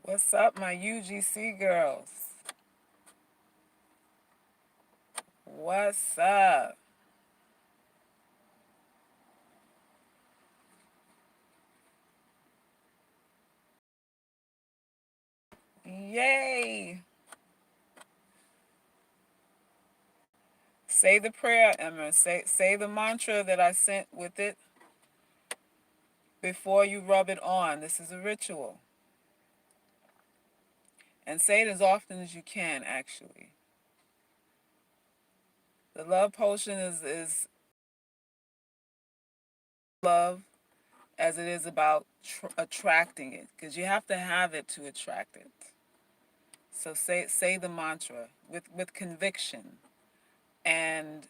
What's up, my UGC girls? What's up? Yay! Say the prayer, Emma. Say the mantra that I sent with it before you rub it on. This is a ritual. And say it as often as you can, actually. The love potion is love as it is about attracting it, because you have to have it to attract it. So say the mantra with conviction and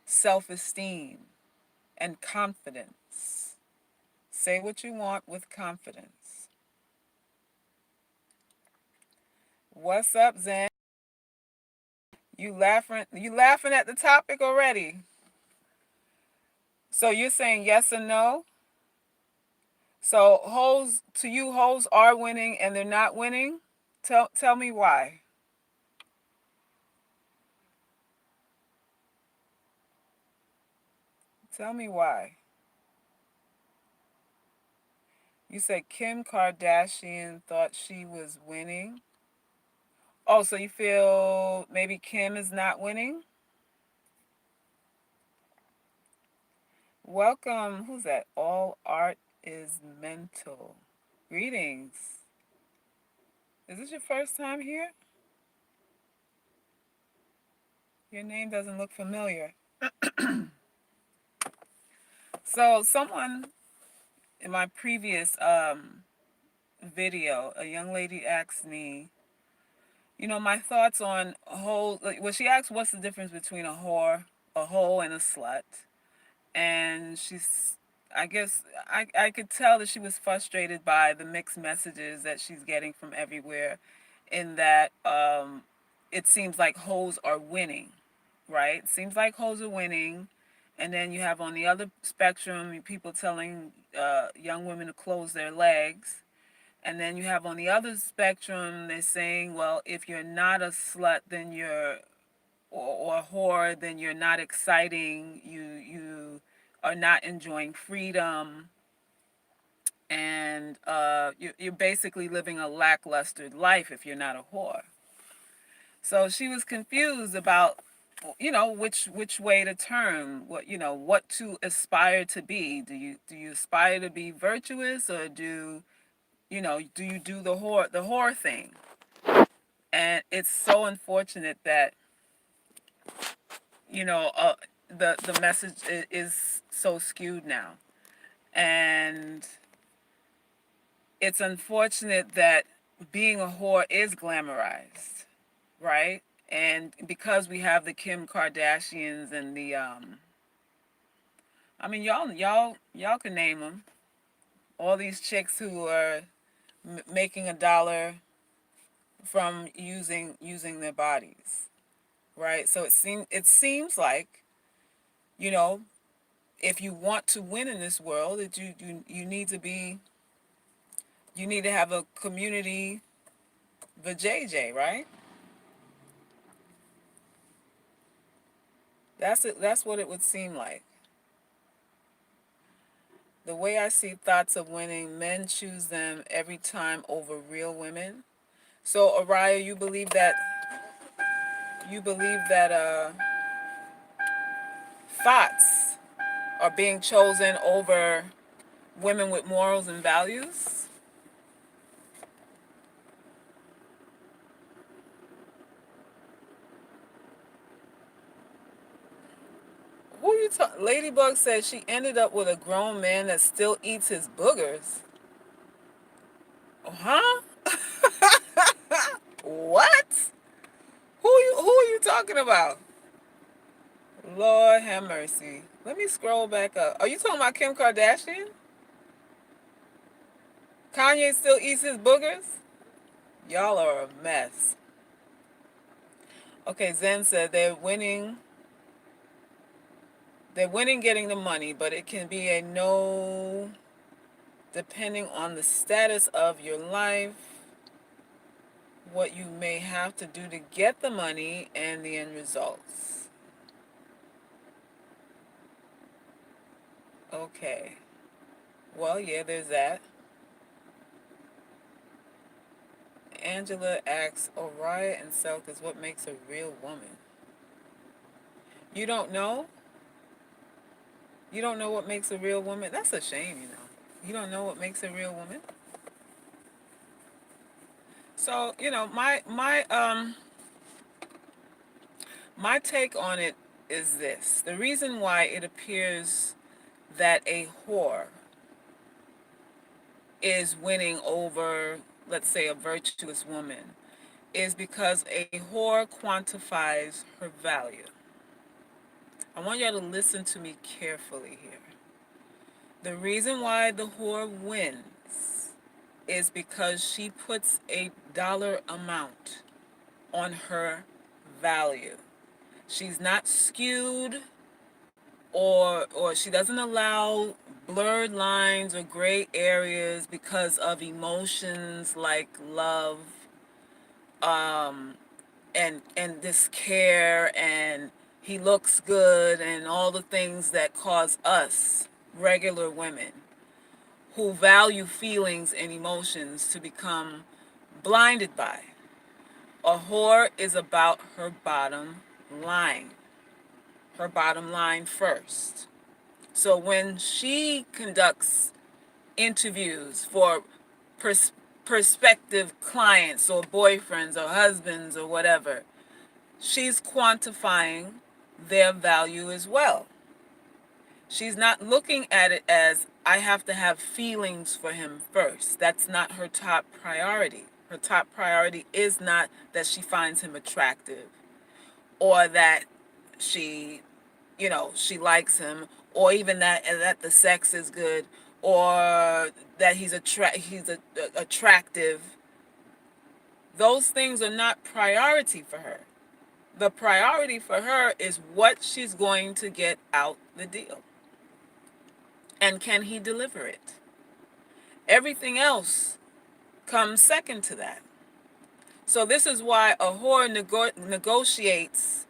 self-esteem and confidence. Say what you want with confidence. What's up, Zen? You laughing at the topic already. So you're saying yes or no? So hoes to you, hoes are winning and they're not winning? Tell me why. Tell me why. You said Kim Kardashian thought she was winning. Oh, so you feel maybe Kim is not winning? Welcome. Who's that? All art is mental. Greetings. Is this your first time here? Your name doesn't look familiar. So someone in my previous video, a young lady asked me, my thoughts on whole. Well, she asked, "What's the difference between a whore, a hoe, and a slut?" And I guess I could tell that she was frustrated by the mixed messages that she's getting from everywhere, in that it seems like hoes are winning, right? It seems like hoes are winning, and then you have on the other spectrum people telling young women to close their legs, and then you have on the other spectrum they're saying, well, if you're not a slut, then you're or a whore, then you're not exciting. You are not enjoying freedom, and you're basically living a lackluster life if you're not a whore. So she was confused about, which way to turn, what to aspire to be. Do you aspire to be virtuous, or do you do the whore thing? And it's so unfortunate that you know uh, the message is so skewed now, and it's unfortunate that being a whore is glamorized, right? And because we have the Kim Kardashians and the I mean, y'all can name them. All these chicks who are making a dollar from using their bodies, right? So it seems like, you know if you want to win in this world, that you need to have a community vajayjay, right? That's it. That's what it would seem like. The way I see thoughts of winning, men choose them every time over real women. So, Araya, you believe that thoughts are being chosen over women with morals and values? Who you talking? Ladybug said she ended up with a grown man that still eats his boogers. Huh? What? Who are you talking about? Lord have mercy. Let me scroll back up. Are you talking about Kim Kardashian? Kanye still eats his boogers? Y'all are a mess. Okay, Zen said they're winning getting the money, but it can be a no depending on the status of your life. what you may have to do to get the money and the end results. Okay. Well, yeah, there's that. Angela asks, Oriah and Selk is what makes a real woman. You don't know? You don't know what makes a real woman? That's a shame, you know. You don't know what makes a real woman? So, my take on it is this. The reason why it appears that a whore is winning over, let's say, a virtuous woman is because a whore quantifies her value. I want y'all to listen to me carefully here. The reason why the whore wins is because she puts a dollar amount on her value. She's not skewed, or she doesn't allow blurred lines or gray areas because of emotions like love, um, and this care, and he looks good, and all the things that cause us regular women who value feelings and emotions to become blinded by. A whore is about line, her bottom line first. So when she conducts interviews for pers- prospective clients or boyfriends or husbands or whatever, she's quantifying their value as well. She's not looking at it as, I have to have feelings for him first. That's not her top priority. Her top priority is not that she finds him attractive, or that she, she likes him, or even that the sex is good, or that attractive. Those things are not priority for her. The priority for her is what she's going to get out the deal. And can he deliver it? Everything else comes second to that. So this is why a whore negotiates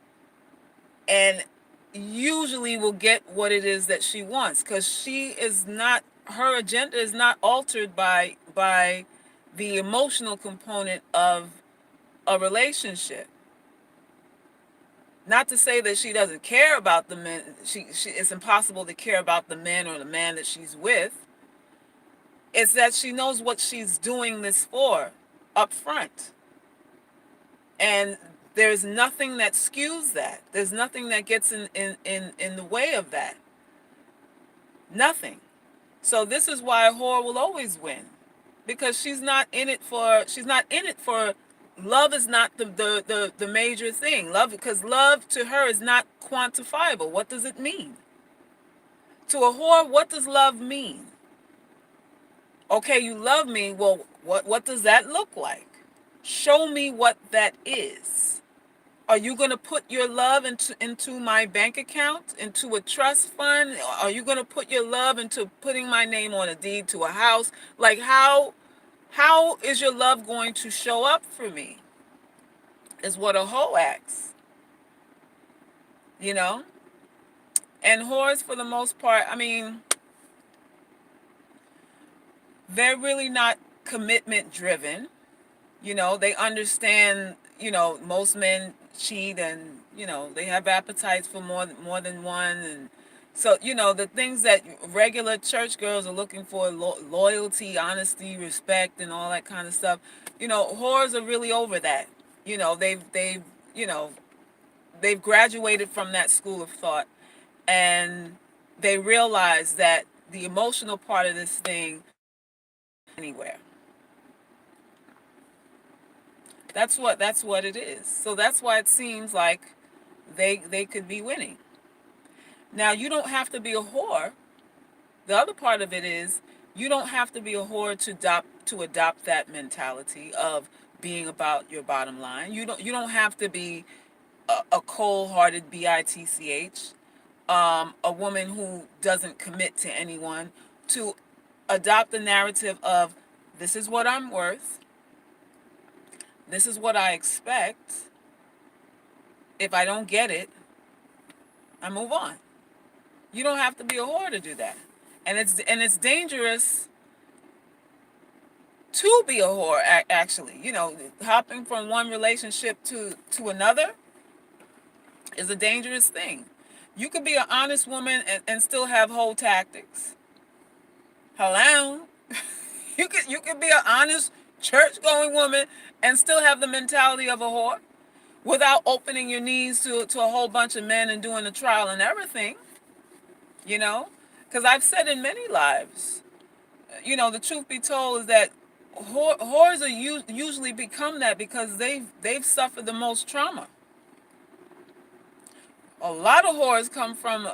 and usually will get what it is that she wants, because she is not, her agenda is not altered by the emotional component of a relationship. Not to say that she doesn't care about the men. It's impossible to care about the men or the man that she's with. It's that she knows what she's doing this for up front. And there's nothing that skews that. There's nothing that gets in the way of that. Nothing. So this is why a whore will always win. Because she's not in it for love is not the major thing. Love, because love to her is not quantifiable. What does it mean? To a whore, what does love mean? Okay, you love me. Well, what does that look like? Show me what that is. Are you going to put your love into my bank account, into a trust fund? Are you going to put your love into putting my name on a deed to a house? Like, how is your love going to show up for me? Is what a hoe asks, you know? And whores, for the most part, I mean, they're really not commitment driven. They understand, most men cheat, and, they have appetites for more than one. And so, the things that regular church girls are looking for, loyalty, honesty, respect, and all that kind of stuff, whores are really over that. You know, they've graduated from that school of thought, and they realize that the emotional part of this thing anywhere. That's what it is. So that's why it seems like they could be winning. Now, you don't have to be a whore. The other part of it is, you don't have to be a whore to adopt that mentality of being about your bottom line. You don't have to be a cold-hearted bitch, a woman who doesn't commit to anyone, to adopt the narrative of, this is what I'm worth. This is what I expect. If I don't get it, I move on. You don't have to be a whore to do that. And it's dangerous to be a whore, actually. Hopping from one relationship to another is a dangerous thing. You could be an honest woman and still have whole tactics. Hello? You could be an honest church going woman and still have the mentality of a whore without opening your knees to a whole bunch of men and doing the trial and everything, you know? Because I've said in many lives, the truth be told is that whores are usually become that because they've suffered the most trauma. A lot of whores come from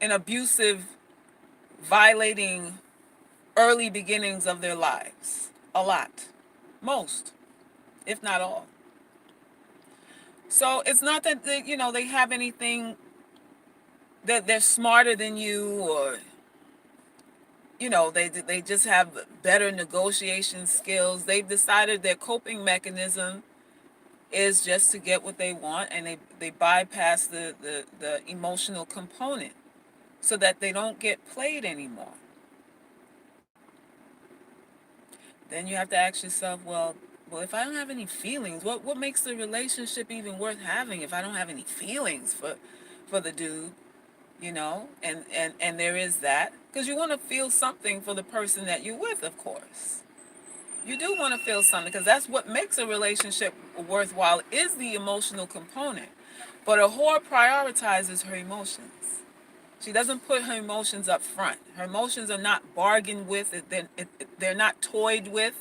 an abusive, violating early beginnings of their lives. A lot. Most, if not all. So it's not that they have anything, that they're smarter than you, or they just have better negotiation skills. They've decided their coping mechanism is just to get what they want, and they bypass the emotional component so that they don't get played anymore. Then you have to ask yourself, well, if I don't have any feelings, what makes the relationship even worth having if I don't have any feelings for the dude, and there is that, because you want to feel something for the person that you're with, of course. You do want to feel something, because that's what makes a relationship worthwhile, is the emotional component. But a whore prioritizes her emotions. She doesn't put her emotions up front. Her emotions are not bargained with. They're not toyed with.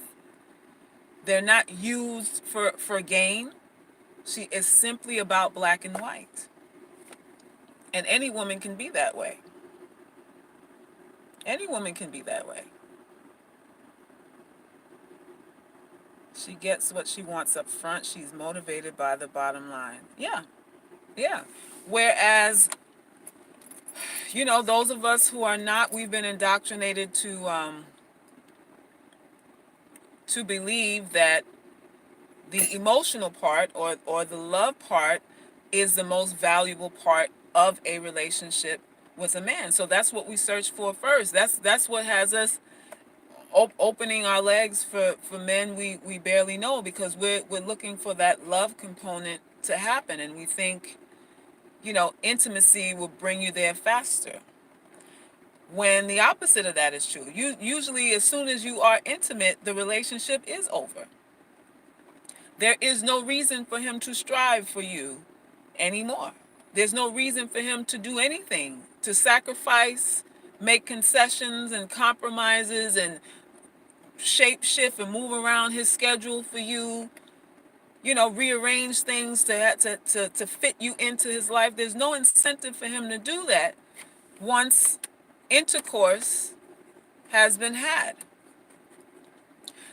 They're not used for gain. She is simply about black and white. And any woman can be that way. Any woman can be that way. She gets what she wants up front. She's motivated by the bottom line. Yeah, yeah. Whereas, those of us who are not, we've been indoctrinated to believe that the emotional part, or the love part, is the most valuable part of a relationship with a man. So that's what we search for first. That's what has us opening our legs for men we barely know, because we're looking for that love component to happen, and we think intimacy will bring you there faster, when the opposite of that is true. Usually, as soon as you are intimate, the relationship is over. There is no reason for him to strive for you anymore. There's no reason for him to do anything, to sacrifice, make concessions and compromises, and shape shift and move around his schedule for you, rearrange things to fit you into his life. There's no incentive for him to do that once intercourse has been had.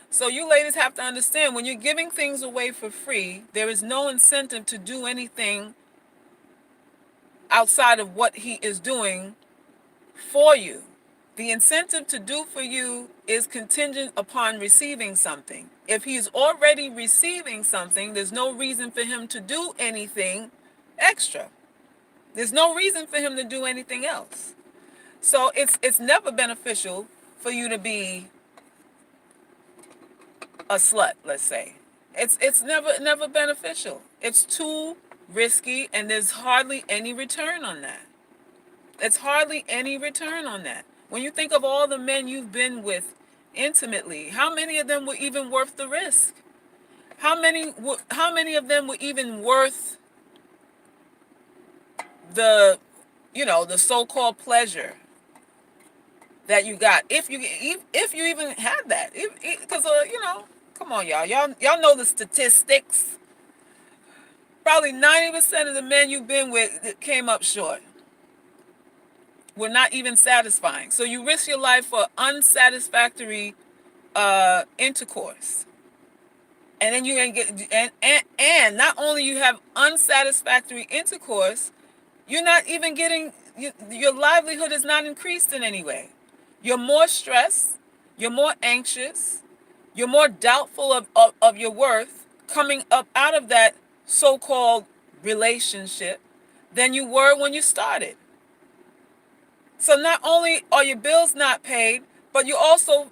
So you ladies have to understand, when you're giving things away for free, there is no incentive to do anything outside of what he is doing for you. The incentive to do for you is contingent upon receiving something. If he's already receiving something, there's no reason for him to do anything extra. There's no reason for him to do anything else. So it's never beneficial for you to be a slut, let's say. It's never beneficial. It's too risky, and there's hardly any return on that. It's hardly any return on that. When you think of all the men you've been with intimately, how many of them were even worth the risk? How many of them were even worth the the so-called pleasure that you got, if you even had that? Because come on, y'all know the statistics. Probably 90% of the men you've been with came up short. Were not even satisfying. So you risk your life for unsatisfactory intercourse. And then you can get, and not only you have unsatisfactory intercourse, you're not even getting, your livelihood is not increased in any way. You're more stressed, you're more anxious, You're more doubtful of your worth coming up out of that so-called relationship than you were when you started. So not only are your bills not paid, but you also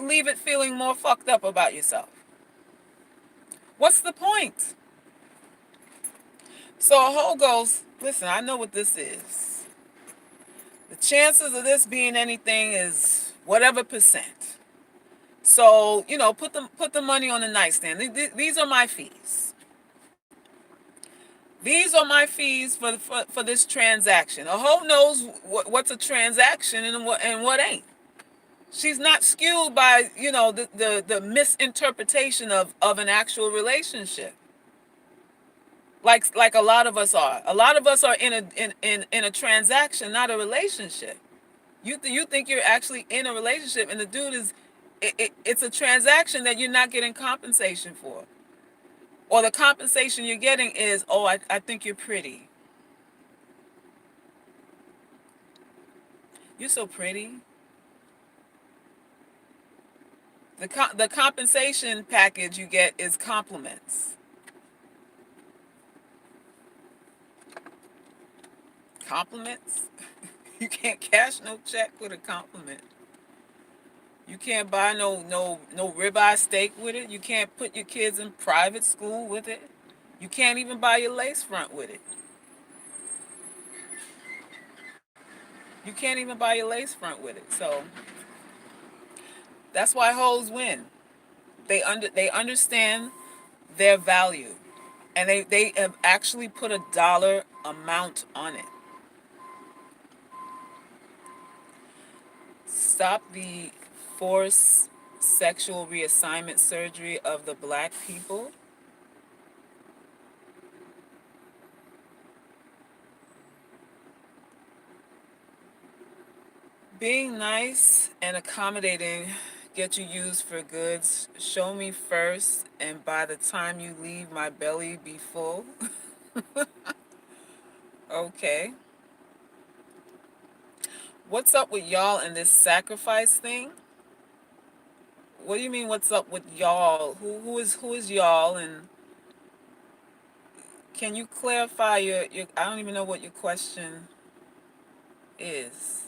leave it feeling more fucked up about yourself. What's the point? So a whole goes, listen, I know what this is. The chances of this being anything is whatever percent. So, put the money on the nightstand. These are my fees. These are my fees for this transaction. A hoe knows what's a transaction and what ain't. She's not skewed by, the misinterpretation of an actual relationship. Like a lot of us are. A lot of us are in a transaction, not a relationship. You think you're actually in a relationship, and the dude is, it's a transaction that you're not getting compensation for, or the compensation you're getting is, oh, I think you're pretty. You're so pretty. The compensation package you get is compliments. Compliments. You can't cash no check with a compliment. You can't buy no ribeye steak with it. You can't put your kids in private school with it. You can't even buy your lace front with it. You can't even buy your lace front with it. So that's why hoes win. They understand their value, and they have actually put a dollar amount on it. Stop the forced sexual reassignment surgery of the black people. Being nice and accommodating get you used for goods. Show me first, and by the time you leave, my belly be full. Okay. What's up with y'all and this sacrifice thing? What do you mean? What's up with y'all? Who is y'all? And can you clarify your? I don't even know what your question is.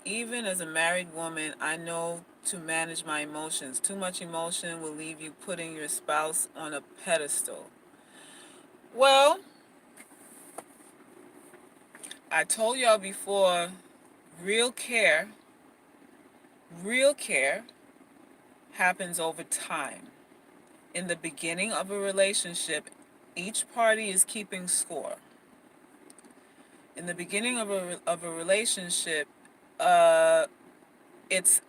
Even as a married woman, I know to manage my emotions. Too much emotion will leave you putting your spouse on a pedestal. Well, I told y'all before, real care, real care happens over time. In the beginning of a relationship, each party is keeping score. In the beginning of a relationship, uh, it's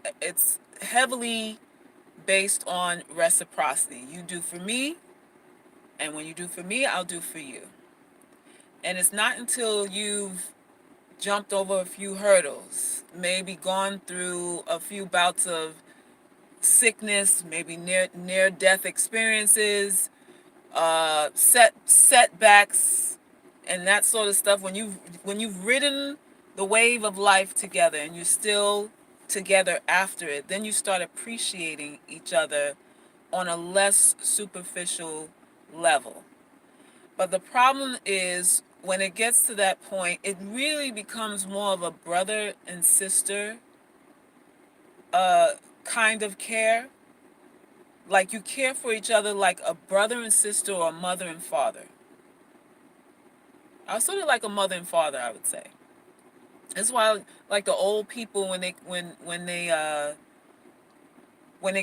heavily based on reciprocity. You do for me, and when you do for me, I'll do for you. And it's not until you've jumped over a few hurdles, maybe gone through a few bouts of sickness, maybe near death experiences, setbacks, and that sort of stuff. When you've ridden the wave of life together, and you're still together after it, then you start appreciating each other on a less superficial level. But the problem is, when it gets to that point, it really becomes more of a brother and sister uh, kind of care. Like, you care for each other like a brother and sister, or a mother and father. I was sort of like a mother and father, I would say. That's why, like, the old people, when they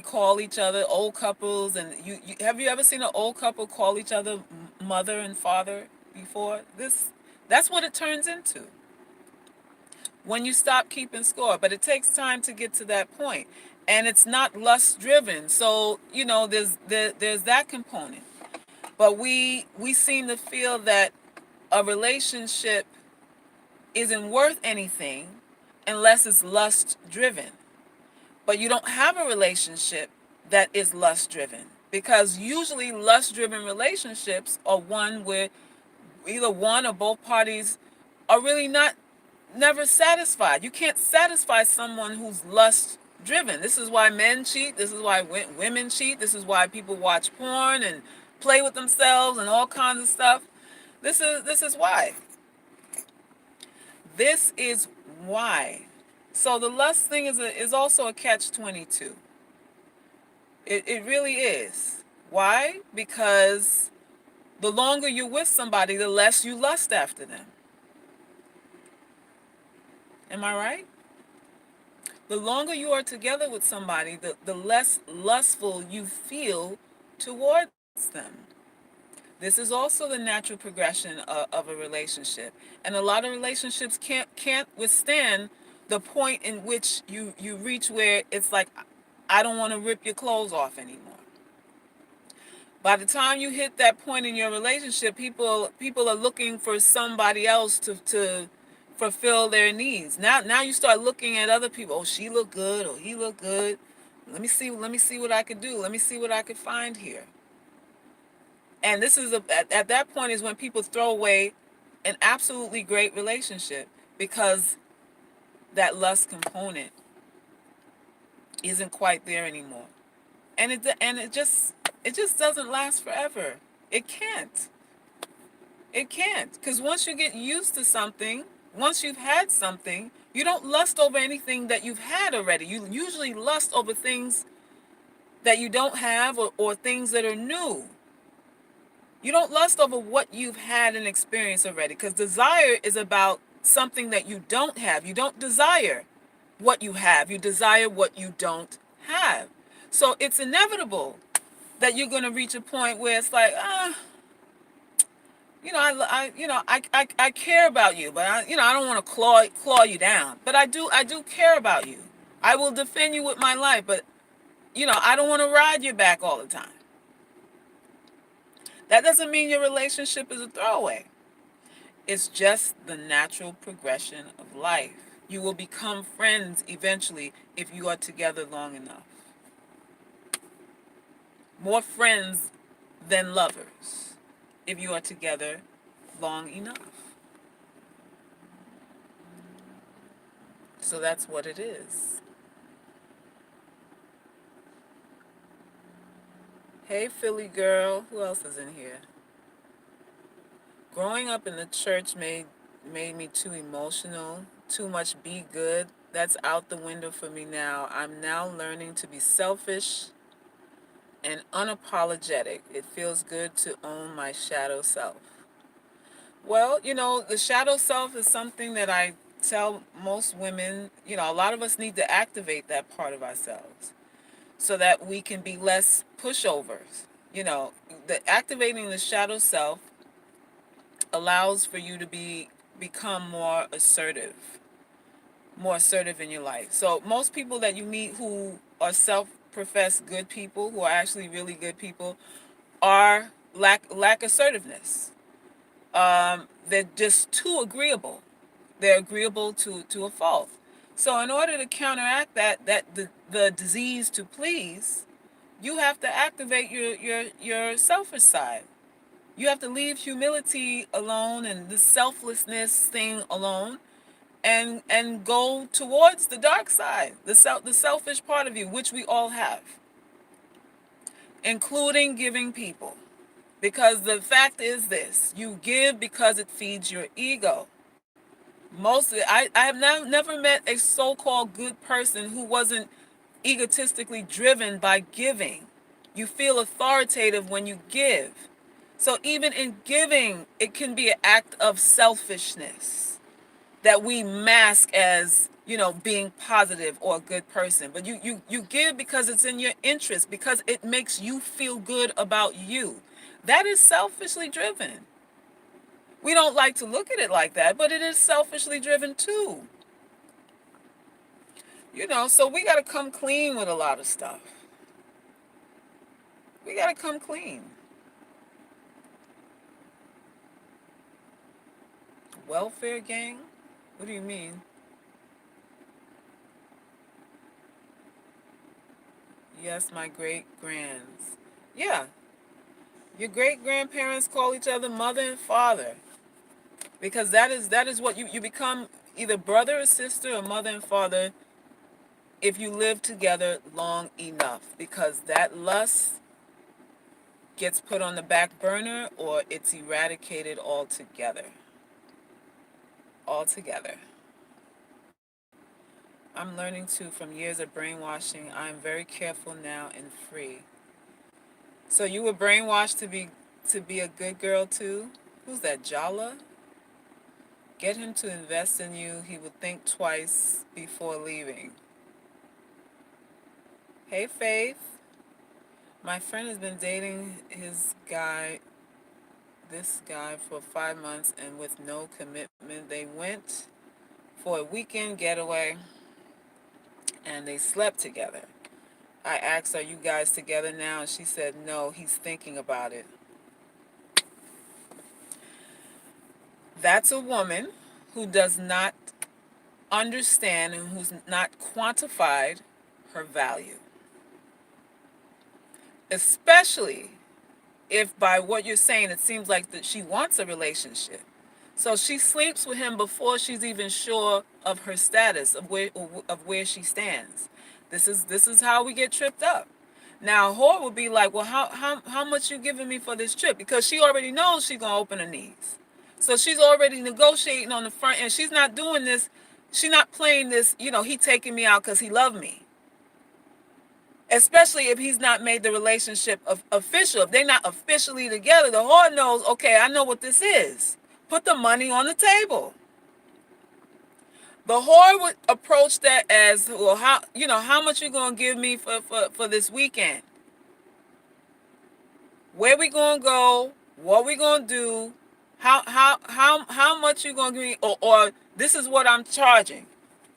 call each other, old couples, and you have you ever seen an old couple call each other mother and father before? That's what it turns into when you stop keeping score. But it takes time to get to that point, and it's not lust driven. So, there's that component. But we seem to feel that a relationship isn't worth anything unless it's lust driven. But you don't have a relationship that is lust driven, because usually lust driven relationships are one where either one or both parties are really not never satisfied. You can't satisfy someone who's lust driven. This is why men cheat. This is why women cheat. This is why people watch porn and play with themselves and all kinds of stuff. This is why. This is why. So the lust thing is also a catch-22. It really is. Why? Because the longer you're with somebody, the less you lust after them. Am I right? The longer you are together with somebody, the less lustful you feel towards them. This is also the natural progression of a relationship. And a lot of relationships can't withstand the point in which you reach where it's like, I don't want to rip your clothes off anymore. By the time you hit that point in your relationship, people are looking for somebody else to fulfill their needs. Now you start looking at other people. Oh, she look good, or he look good. Let me see what I could do. Let me see what I could find here. And this is at that point is when people throw away an absolutely great relationship, because that lust component isn't quite there anymore. And it just doesn't last forever. It can't. It can't. Because once you get used to something, once you've had something, you don't lust over anything that you've had already. You usually lust over things that you don't have, or things that are new. You don't lust over what you've had and experienced already, because desire is about something that you don't have. You don't desire what you have. You desire what you don't have. So it's inevitable that you're going to reach a point where it's like, I care about you, but I don't want to claw you down. But I do care about you. I will defend you with my life, but I don't want to ride your back all the time. That doesn't mean your relationship is a throwaway. It's just the natural progression of life. You will become friends eventually if you are together long enough. More friends than lovers if you are together long enough. So that's what it is. Hey, Philly girl. Who else is in here? Growing up in the church made me too emotional, too much be good. That's out the window for me now. I'm now learning to be selfish and unapologetic. It feels good to own my shadow self. Well, the shadow self is something that I tell most women, a lot of us need to activate that part of ourselves so that we can be less pushovers. The activating the shadow self allows for you to become more assertive in your life. So most people that you meet who are self-professed good people, who are actually really good people, are lack assertiveness. They're just too agreeable. They're agreeable to a fault. So in order to counteract the disease to please, you have to activate your selfish side. You have to leave humility alone and the selflessness thing alone, and go towards the dark side, the selfish part of you, which we all have, including giving people. Because the fact is this, you give because it feeds your ego. I have never met a so-called good person who wasn't egotistically driven by giving. You feel authoritative when you give. So even in giving, it can be an act of selfishness that we mask as, being positive or a good person. But you give because it's in your interest, because it makes you feel good about you. That is selfishly driven. We don't like to look at it like that, but it is selfishly driven too. So we got to come clean with a lot of stuff. We got to come clean. Welfare gang? What do you mean? Yes, my great grands. Yeah, your great grandparents call each other mother and father, because that is what you become, either brother or sister or mother and father if you live together long enough, because that lust gets put on the back burner or it's eradicated altogether. Altogether. I'm learning too from years of brainwashing. I am very careful now and free. So you were brainwashed to be a good girl too? Who's that, Jala? Get him to invest in you. He would think twice before leaving. Hey Faith. My friend has been dating this guy for 5 months and with no commitment. They went for a weekend getaway and they slept together. I asked, are you guys together now? And she said, no, he's thinking about it. That's a woman who does not understand and who's not quantified her value. Especially if by what you're saying it seems like that she wants a relationship. So she sleeps with him before she's even sure of her status, of where she stands. This is how we get tripped up. Now a whore would be like, well, how much you giving me for this trip? Because she already knows she's gonna open her knees. So she's already negotiating on the front end. She's not doing this, she's not playing this, he taking me out because he loved me. Especially if he's not made the relationship official. If they're not officially together, the whore knows, okay, I know what this is. Put the money on the table. The whore would approach that as, well, how much you gonna give me for this weekend? Where we gonna go? What we gonna do? How much you gonna give me? Or this is what I'm charging.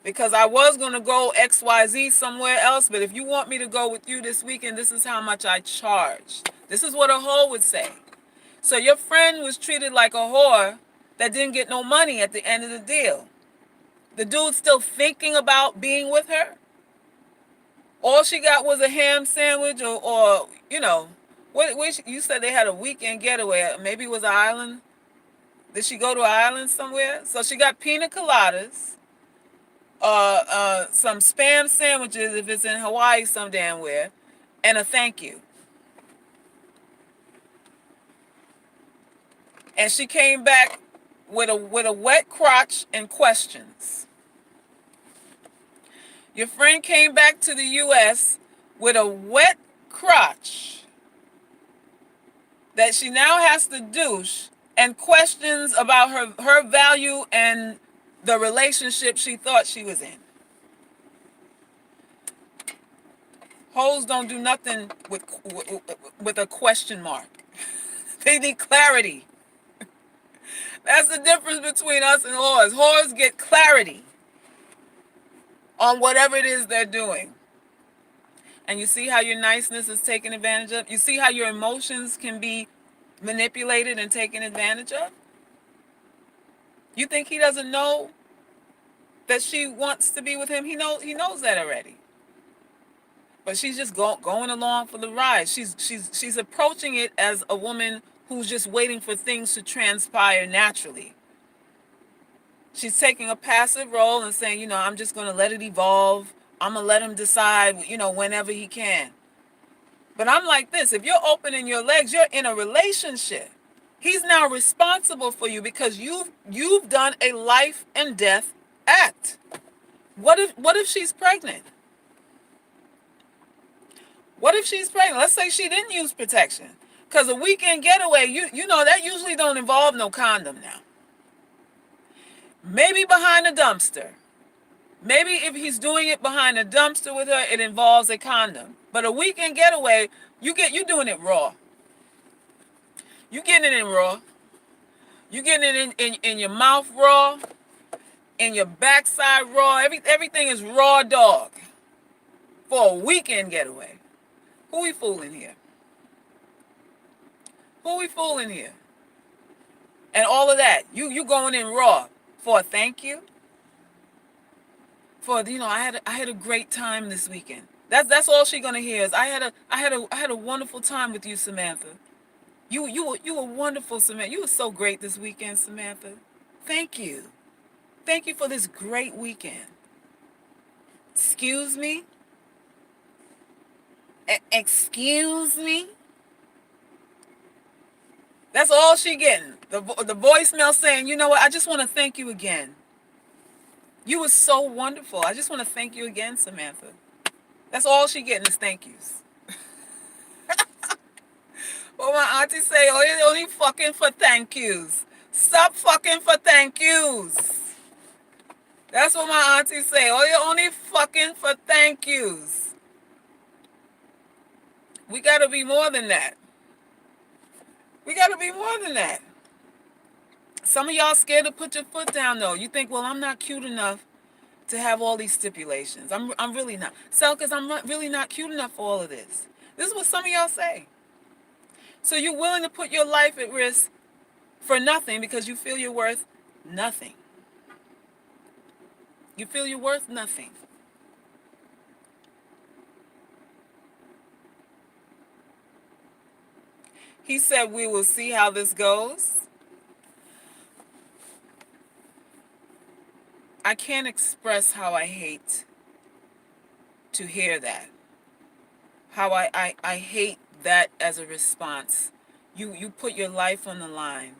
Because I was gonna go XYZ somewhere else, but if you want me to go with you this weekend, this is how much I charge. This is what a whore would say. So your friend was treated like a whore that didn't get no money at the end of the deal. The dude's still thinking about being with her. All she got was a ham sandwich or you said they had a weekend getaway. Maybe it was an island. Did she go to an island somewhere? So she got pina coladas, some spam sandwiches if it's in Hawaii some damn where, and a thank you. And she came back with a wet crotch and questions. Your friend came back to the U.S. with a wet crotch that she now has to douche and questions about her value and the relationship she thought she was in. Hoes don't do nothing with a question mark. They need clarity. That's the difference between us and whores. Whores get clarity on whatever it is they're doing. And you see how your niceness is taken advantage of? You see how your emotions can be manipulated and taken advantage of? You think he doesn't know that she wants to be with him? He knows that already. But she's just going along for the ride. She's approaching it as a woman who's just waiting for things to transpire naturally. She's taking a passive role and saying, I'm just going to let it evolve. I'm going to let him decide, whenever he can. But I'm like this, if you're opening your legs, you're in a relationship. He's now responsible for you because you've done a life and death act. What if she's pregnant? What if she's pregnant? Let's say she didn't use protection. Because a weekend getaway, that usually don't involve no condom now. Maybe behind a dumpster. Maybe if he's doing it behind a dumpster with her, it involves a condom. But a weekend getaway, you doing it raw. You getting it in raw. You getting it in your mouth raw, in your backside raw. Everything is raw dog for a weekend getaway. Who we fooling here? Who we fooling here? And all of that. You going in raw for a thank you? For I had a great time this weekend. That's all she's gonna hear is I had a wonderful time with you, Samantha. You were wonderful, Samantha. You were so great this weekend, Samantha. Thank you. Thank you for this great weekend. Excuse me? Excuse me? That's all she getting. The voicemail saying, you know what, I just want to thank you again. You were so wonderful. I just want to thank you again, Samantha. That's all she getting is thank yous. Well, my auntie say, oh, you're only fucking for thank yous. Stop fucking for thank yous. That's what my auntie say. Oh, you're only fucking for thank yous. We gotta be more than that. We gotta be more than that. Some of y'all scared to put your foot down though. You think, well, I'm not cute enough to have all these stipulations. I'm really not. So, because I'm really not cute enough for all of this. This is what some of y'all say. So you're willing to put your life at risk for nothing because you feel you're worth nothing. You feel you're worth nothing. He said, we will see how this goes. I can't express how I hate to hear that. How I hate that as a response. You put your life on the line,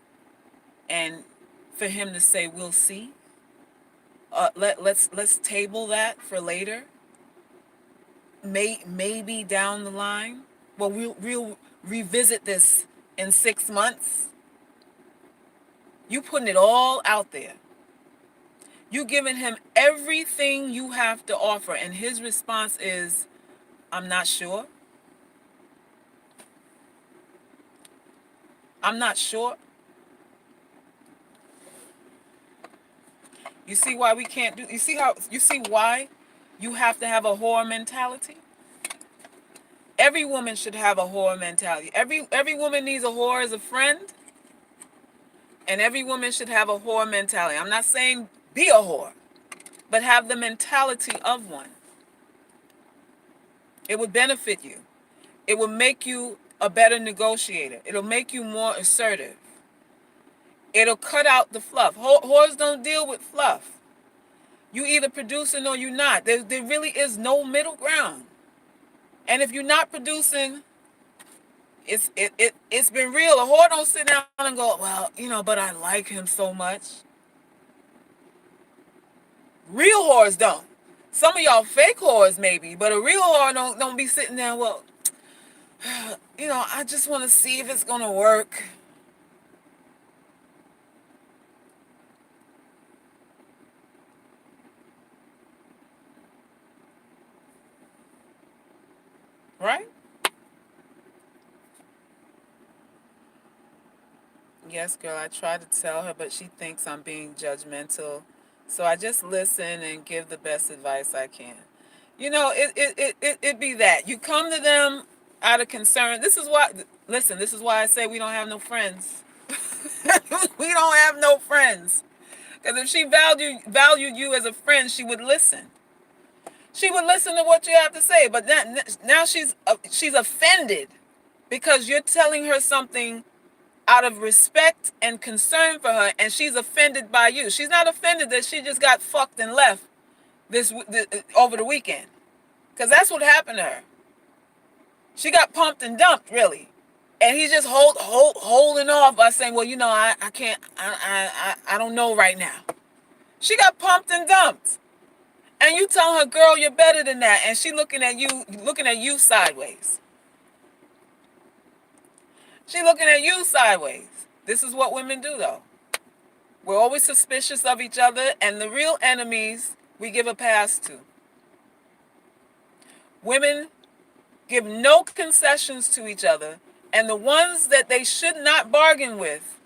and for him to say, we'll see. Let's table that for later. Maybe down the line. Well, we'll revisit this in 6 months. You putting it all out there. You giving him everything you have to offer, and his response is, I'm not sure. I'm not sure. You see why we can't do, you see why you have to have a whore mentality? Every woman should have a whore mentality. Every woman needs a whore as a friend, and every woman should have a whore mentality. I'm not saying be a whore, but have the mentality of one. It would benefit you. It will make you a better negotiator. It'll make you more assertive. It'll cut out the fluff. Whores don't deal with fluff. You either producing or you're not. There really is no middle ground. And if you're not producing, it's been real. A whore don't sit down and go, well, but I like him so much. Real whores don't. Some of y'all fake whores maybe, but a real whore don't be sitting there, well, I just want to see if it's going to work. Right? Yes, girl, I try to tell her, but she thinks I'm being judgmental. So I just listen and give the best advice I can. It be that. You come to them out of concern. This is why I say we don't have no friends. We don't have no friends. Because if she valued you as a friend, she would listen. She would listen to what you have to say. But now she's offended because you're telling her something out of respect and concern for her, and she's offended by you. She's not offended that she just got fucked and left this over the weekend, because that's what happened to her. She got pumped and dumped, really, and he's just holding off by saying, "Well, I can't, I don't know right now." She got pumped and dumped, and you tell her, "Girl, you're better than that," and she looking at you sideways. She looking at you sideways. This is what women do, though. We're always suspicious of each other, and the real enemies we give a pass to. Women give no concessions to each other, and the ones that they should not bargain with,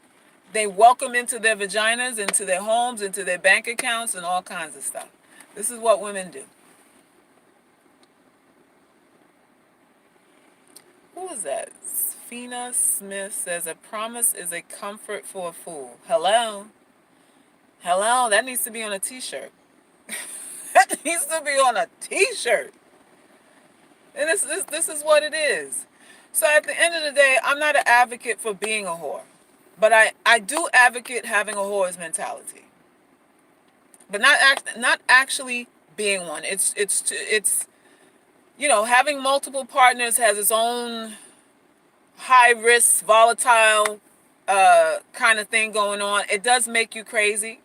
they welcome into their vaginas, into their homes, into their bank accounts, and all kinds of stuff. This is what women do. Who is that? Fina Smith says, a promise is a comfort for a fool. Hello? Hello? That needs to be on a t-shirt. That needs to be on a t-shirt. And this is what it is. So at the end of the day, I'm not an advocate for being a whore. But I do advocate having a whore's mentality. But not actually being one. It's having multiple partners has its own high risk, volatile kind of thing going on. It does make you crazy.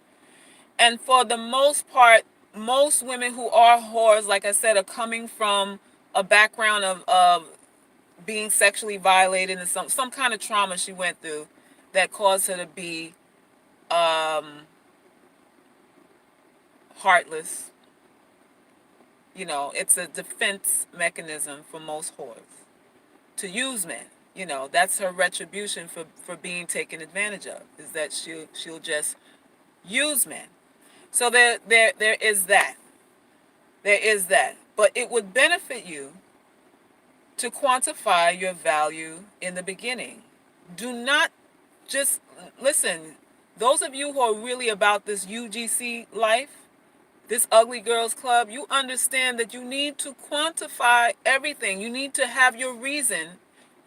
And for the most part, most women who are whores, like I said, are coming from a background of being sexually violated and some kind of trauma she went through that caused her to be heartless. It's a defense mechanism for most whores to use men. That's her retribution for being taken advantage of, is that she'll just use men. So there is that. There is that. But it would benefit you to quantify your value in the beginning. Do not just listen. Those of you who are really about this UGC life, this ugly girls club, you understand that you need to quantify everything. You need to have your reason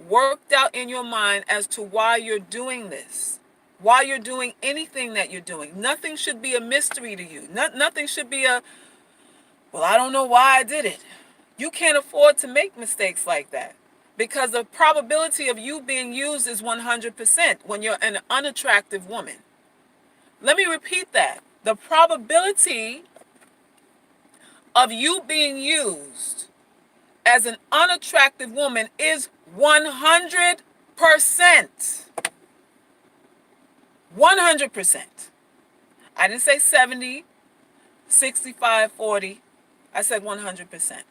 worked out in your mind as to why you're doing this, why you're doing anything that you're doing. Nothing should be a mystery to you. Nothing should be well, I don't know why I did it. You can't afford to make mistakes like that, because the probability of you being used is 100% when you're an unattractive woman. Let me repeat that. The probability of you being used as an unattractive woman is 100%. 100%. I didn't say 70, 65, 40. I said 100%.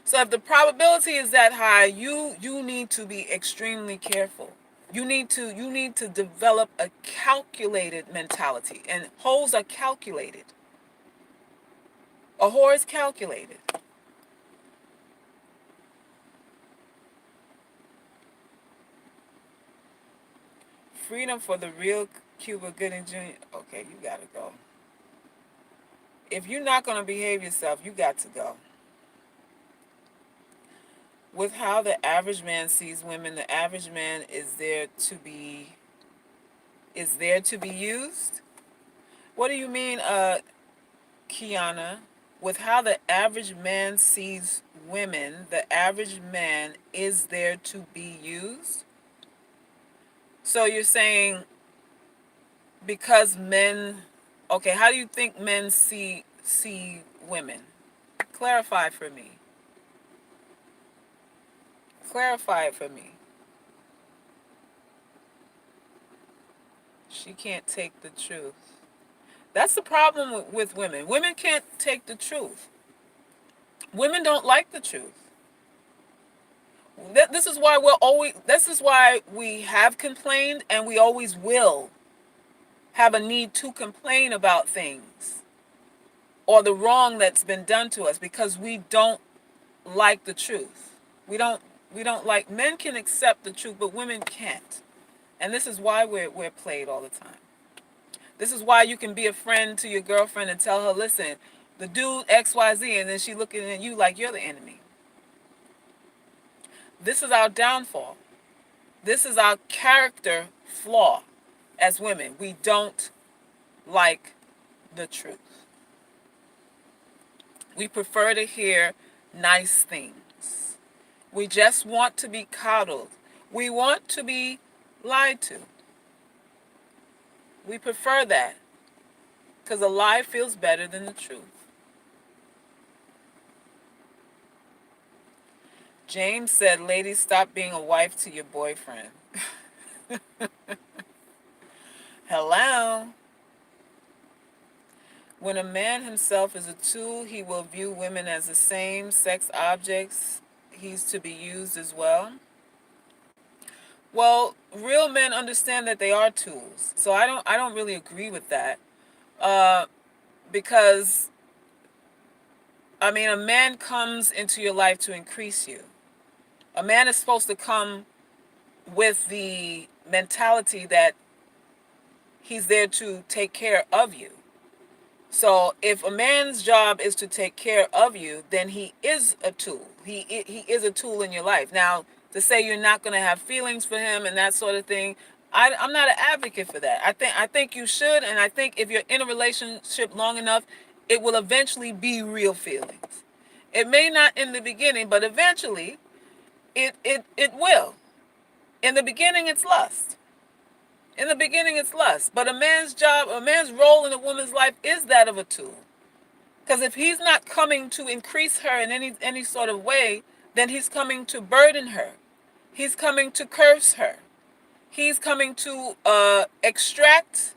So if the probability is that high, you need to be extremely careful. You need to develop a calculated mentality, and hoes are calculated. A whore is calculated. Freedom for the real Cuba Gooding Jr. Okay, you gotta go. If you're not gonna behave yourself, you got to go. With how the average man sees women, the average man is there to be used. What do you mean, Kiana? With how the average man sees women, the average man is there to be used. So you're saying because men, okay, how do you think men see women? Clarify for me. Clarify it for me. She can't take the truth. That's the problem with women. Women can't take the truth. Women don't like the truth. This is why we have complained, and we always will have a need to complain about things or the wrong that's been done to us, because we don't like the truth. We don't like, men can accept the truth, but women can't. And this is why we're played all the time. This is why you can be a friend to your girlfriend and tell her, listen, the dude XYZ, and then she looking at you like you're the enemy. This is our downfall. This is our character flaw as women. We don't like the truth. We prefer to hear nice things. We just want to be coddled. We want to be lied to. We prefer that because a lie feels better than the truth. James said, ladies, stop being a wife to your boyfriend. Hello? When a man himself is a tool, he will view women as the same sex objects he's to be used as well. Well, real men understand that they are tools. So I don't really agree with that. Because I mean, a man comes into your life to increase you. A man is supposed to come with the mentality that he's there to take care of you. So if a man's job is to take care of you, then he is a tool. He is a tool in your life. Now, to say you're not going to have feelings for him and that sort of thing, I'm not an advocate for that. I think you should, and I think if you're in a relationship long enough, it will eventually be real feelings. It may not in the beginning, but eventually it will. In the beginning, it's lust. In the beginning, it's lust. But a man's role in a woman's life is that of a tool. Because if he's not coming to increase her in any sort of way, then he's coming to burden her. He's coming to curse her. He's coming to extract